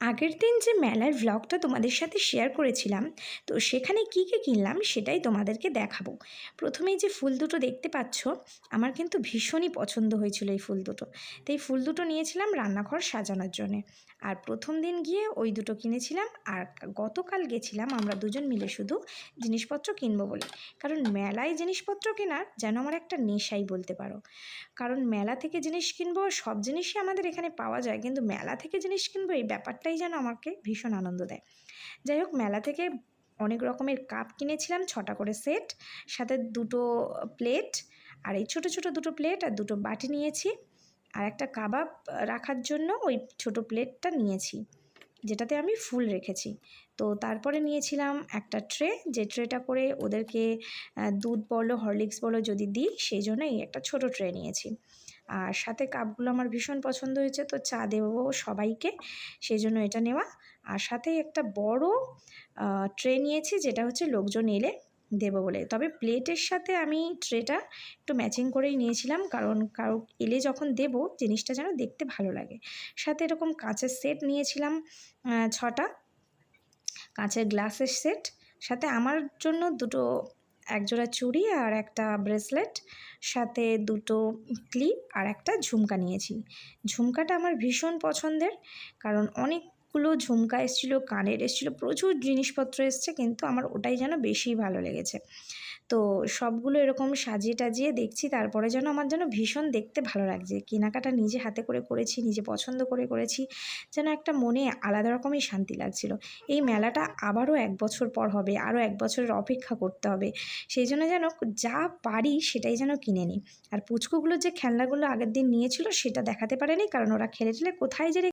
আগের দিন যে মেলার ভ্লগটা তোমাদের সাথে শেয়ার করেছিলাম, তো সেখানে কী কী কিনলাম সেটাই তোমাদেরকে দেখাবো। প্রথমেই যে ফুল দুটো দেখতে পাচ্ছ, আমার কিন্তু ভীষণই পছন্দ হয়েছিল এই ফুল দুটো। তো এই ফুল দুটো নিয়েছিলাম রান্নাঘর সাজানোর জন্যে। আর প্রথম দিন গিয়ে ওই দুটো কিনেছিলাম, আর গতকাল গেছিলাম আমরা দুজন মিলে শুধু জিনিসপত্র কিনবো বলে। কারণ মেলায় জিনিসপত্র কেনার যেন আমার একটা নেশাই বলতে পারো। কারণ মেলা থেকে জিনিস কিনবো, সব জিনিসই আমাদের এখানে পাওয়া যায়, কিন্তু মেলা থেকে জিনিস কিনবো এই ব্যাপারটাই যেন আমাকে ভীষণ আনন্দ দেয়। যাই হোক, মেলা থেকে অনেক রকমের কাপ কিনেছিলাম, 6টা করে সেট, সাথে দুটো প্লেট, আর এই ছোটো ছোটো দুটো প্লেট আর দুটো বাটি নিয়েছি। আর একটা কাবাব রাখার জন্য ওই ছোটো প্লেটটা নিয়েছি, যেটাতে আমি ফুল রেখেছি। তো তারপরে নিয়েছিলাম একটা ট্রে, যে ট্রেটা করে ওদেরকে দুধ বলো হরলিক্স বলো যদি দিই, সেই জন্য এই একটা ছোটো ট্রে নিয়েছি। আর সাথে কাপগুলো আমার ভীষণ পছন্দ হয়েছে, তো চা দেবো সবাইকে, সেই জন্য এটা নেওয়া। আর সাথেই একটা বড় ট্রে নিয়েছি, যেটা হচ্ছে লোকজন এলে দেবো বলে। তবে প্লেটের সাথে আমি ট্রেটা একটু ম্যাচিং করেই নিয়েছিলাম, কারণ কারো এলে যখন দেবো জিনিসটা যেন দেখতে ভালো লাগে। সাথে এরকম কাঁচের সেট নিয়েছিলাম 6টা কাঁচের গ্লাসের সেট, সাথে আমার জন্য দুটো একজোড়া চুড়ি আর একটা ব্রেসলেট, সাথে দুটো ক্লিপ আর একটা ঝুমকা নিয়েছি। ঝুমকাটা আমার ভীষণ পছন্দের, কারণ অনেকগুলো ঝুমকা এসেছিলো, কানের এসেছিলো, প্রচুর জিনিসপত্র এসছে, কিন্তু আমার ওটাই যেন বেশি ভালো লেগেছে। তো সবগুলো এরকম সাজিয়ে টাজিয়ে দেখছি, তারপরে যেন আমার যেন ভীষণ দেখতে ভালো লাগছে। কেনাকাটা নিজে হাতে করে করেছি, নিজে পছন্দ করে করেছি, যেন একটা মনে আলাদা রকমই শান্তি লাগছিল। এই মেলাটা আবারও 1 বছর পর হবে, আরও 1 বছরের অপেক্ষা করতে হবে। সেই জন্য যেন যা পারি সেটাই যেন কিনে নিই। আর পুচকুগুলোর যে খেলনাগুলো আগের দিন নিয়েছিল সেটা দেখাতে পারেনি, কারণ ওরা খেলে টেলে কোথায় যে